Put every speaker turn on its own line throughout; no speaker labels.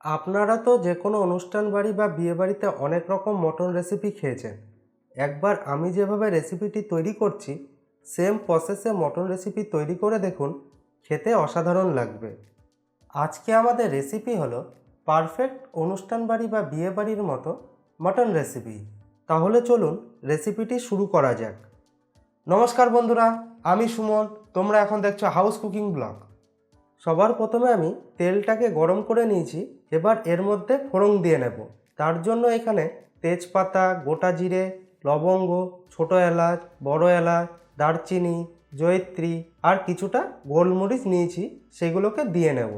আপনারা তো যে কোনো অনুষ্ঠান বাড়ি বা বিয়েবাড়িতে অনেক রকম মটন রেসিপি খেয়েছেন। একবার আমি যেভাবে রেসিপিটি তৈরি করছি সেম প্রসেসে মটন রেসিপি তৈরি করে দেখুন, খেতে অসাধারণ লাগবে। আজকে আমাদের রেসিপি হলো পারফেক্ট অনুষ্ঠান বাড়ি বা বিয়েবাড়ির মতো মটন রেসিপি। তাহলে চলুন রেসিপিটি শুরু করা যাক। নমস্কার বন্ধুরা, আমি সুমন, তোমরা এখন দেখছো হাউস কুকিং ব্লগ। সবার প্রথমে আমি তেলটাকে গরম করে নিয়েছি। এবার এর মধ্যে ফোড়ন দিয়ে নেব। তার জন্য এখানে তেজপাতা, গোটা জিরে, লবঙ্গ, ছোট এলাচ, বড় এলাচ, দারচিনি, জয়িত্রী আর কিছুটা গোলমরিচ নিয়েছি, সেগুলোকে দিয়ে নেব।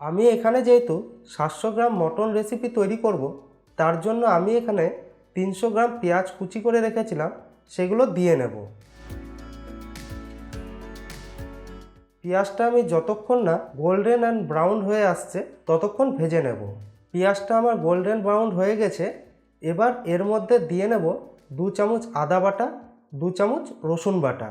আমি এখানে যেহেতু 700 গ্রাম মটন রেসিপি তৈরি করব, তার জন্য আমি এখানে 300 গ্রাম পেঁয়াজ কুচি করে রেখেছিলাম, সেগুলো দিয়ে নেব। পেঁয়াজটা আমি যতক্ষণ না গোল্ডেন অ্যান্ড ব্রাউন হয়ে আসছে ততক্ষণ ভেজে নেব। পেঁয়াজটা আমার গোল্ডেন ব্রাউন হয়ে গেছে। এবার এর মধ্যে দিয়ে নেব 2 চামচ আদা বাটা, 2 চামচ রসুন বাটা।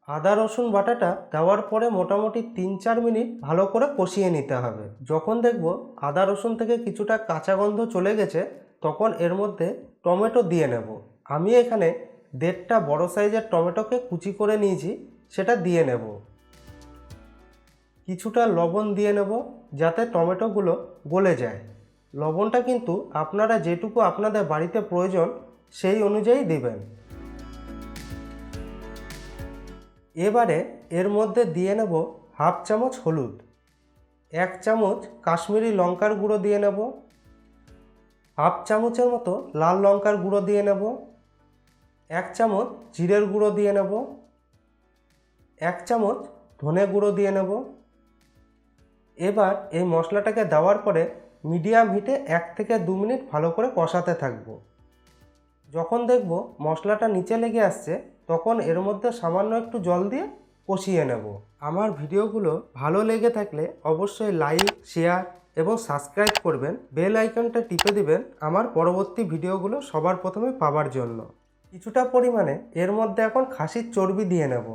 আদা রসুন বাটাটা দেওয়ার পরে মোটামুটি 3-4 মিনিট ভালো করে কষিয়ে নিতে হবে। যখন দেখব আদা রসুন থেকে কিছুটা কাঁচা গন্ধ চলে গেছে, তখন এর মধ্যে টমেটো দিয়ে নেব। আমি এখানে 1.5টা বড় সাইজের টমেটোকে কুচি করে নিয়েছি, সেটা দিয়ে নেব। কিছুটা লবণ দিয়ে নেব যাতে টমেটোগুলো গলে যায়। লবণটা কিন্তু আপনারা যেটুকু আপনাদের বাড়িতে প্রয়োজন সেই অনুযায়ী দিবেন। এবারে এর মধ্যে দিয়ে নেব 1/2 চামচ হলুদ, 1 চামচ কাশ্মীরি লঙ্কার গুঁড়ো দিয়ে নেব, 1/2 চামচের মতো লাল লঙ্কার গুঁড়ো দিয়ে নেব, 1 চামচ জিরের গুঁড়ো দিয়ে নেব, 1 চামচ ধনে গুঁড়ো দিয়ে নেব। এবার এই মশলাটাকে দেওয়ার পরে মিডিয়াম হিটে 1 থেকে 2 মিনিট ভালো করে কষাতে থাকব। যখন দেখব মশলাটা নিচে লেগে আসছে, তখন এর মধ্যে সামান্য একটু জল দিয়ে কষিয়ে নেব। আমার ভিডিওগুলো ভালো লেগে থাকলে অবশ্যই লাইক, শেয়ার এবং সাবস্ক্রাইব করবেন। বেল আইকনটা টিপে দিবেন আমার পরবর্তী ভিডিওগুলো সবার প্রথমে পাওয়ার জন্য। কিছুটা পরিমাণে এর মধ্যে এখন খাসির চর্বি দিয়ে নেব।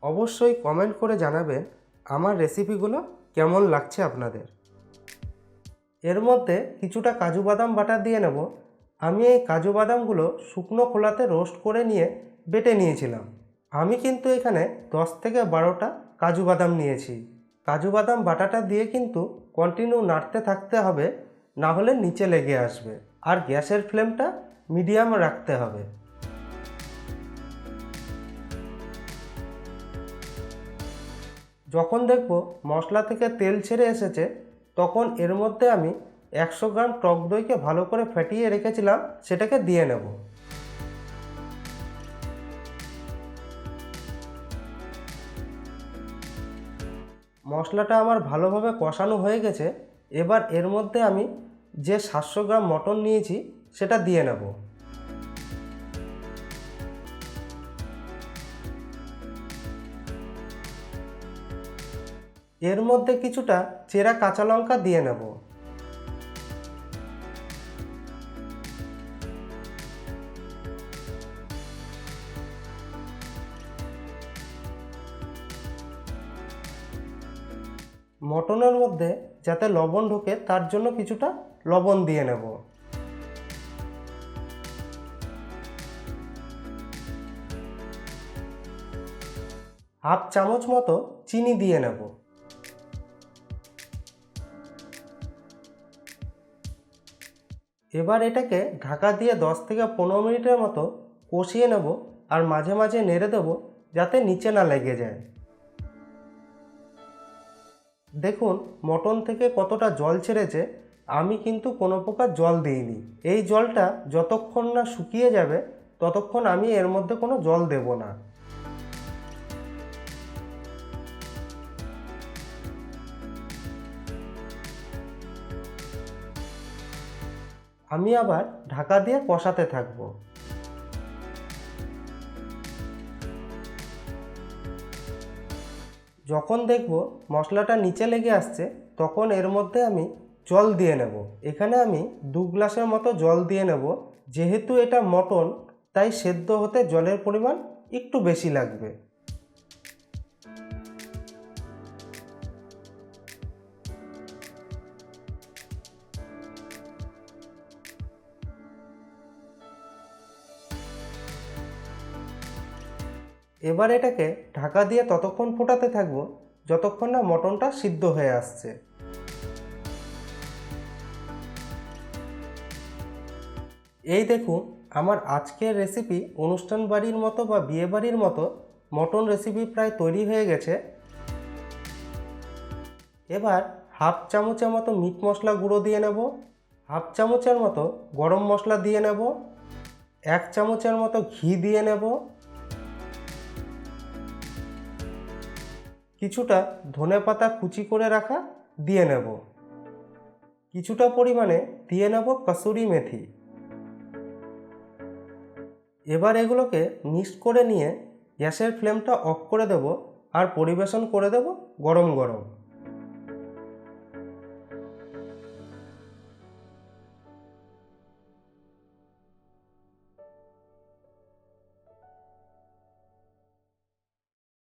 অবশ্যই কমেন্ট করে জানাবেন আমার রেসিপিগুলো কেমন লাগছে আপনাদের। এর মধ্যে কিছুটা কাজু বাদাম বাটা দিয়ে নেব। আমি এই কাজু বাদামগুলো শুকনো খোলাতে রোস্ট করে নিয়ে বেটে নিয়েছিলাম। আমি কিন্তু এখানে 10 থেকে 12টা কাজু বাদাম নিয়েছি। কাজু বাদাম বাটাটা দিয়ে কিন্তু কন্টিনিউ নাড়তে থাকতে হবে, না হলে নিচে লেগে আসবে। আর গ্যাসের ফ্লেমটা মিডিয়াম রাখতে হবে। যখন দেখব মশলা থেকে তেল ছেড়ে এসেছে, তখন এর মধ্যে আমি 100 গ্রাম টক দইকে ভালো করে ফেটিয়ে রেখেছিলাম, সেটাকে দিয়ে নেব। মশলাটা আমার ভালোভাবে কষানো হয়ে গেছে। এবার এর মধ্যে আমি যে 700 গ্রাম মটন নিয়েছি সেটা দিয়ে নেব। এর মধ্যে কিছুটা চেরা কাঁচা লঙ্কা দিয়ে নেব। মটনের মধ্যে যাতে লবণ ঢোকে তার জন্য কিছুটা লবণ দিয়ে নেব। হাফ চামচ মতো চিনি দিয়ে নেব। এবার এটাকে ঢাকা দিয়ে 10 থেকে 15 মিনিটের মতো কষিয়ে নেব, আর মাঝে মাঝে নেড়ে দেব যাতে নিচে না লেগে যায়। দেখুন মটন থেকে কতটা জল ছেড়েছে। আমি কিন্তু কোনো প্রকার জল দিইনি। এই জলটা যতক্ষণ না শুকিয়ে যাবে ততক্ষণ আমি এর মধ্যে কোনো জল দেব না। আমি আবার ঢাকা দিয়ে কষাতে থাকব। যখন দেখব মশলাটা নিচে লেগে আসছে, তখন এর মধ্যে আমি জল দিয়ে নেব। এখানে আমি 2 গ্লাসের মতো জল দিয়ে নেব। যেহেতু এটা মটন, তাই সেদ্ধ হতে জলের পরিমাণ একটু বেশি লাগবে। এবার এটাকে ঢাকা দিয়ে ততক্ষণ ফোটাতে থাকবো যতক্ষণ না মটনটা সিদ্ধ হয়ে আসছে। এই দেখুন, আমার আজকের রেসিপি অনুষ্ঠান বাড়ির মতো বা বিয়ে বাড়ির মতো মটন রেসিপি প্রায় তৈরি হয়ে গেছে। এবার হাফ চামচের মতো মিট মশলা গুঁড়ো দিয়ে নেব, হাফ চামচের মতো গরম মশলা দিয়ে নেব, 1 চামচের মতো ঘি দিয়ে নেব, কিছুটা ধনেপাতা কুচি করে রাখা দিয়ে নেব, কিছুটা পরিমাণে দিয়ে নেব কসুরি মেথি। এবার এগুলোকে মিক্স করে নিয়ে গ্যাসের ফ্লেমটা অফ করে দেব আর পরিবেশন করে দেব গরম গরম।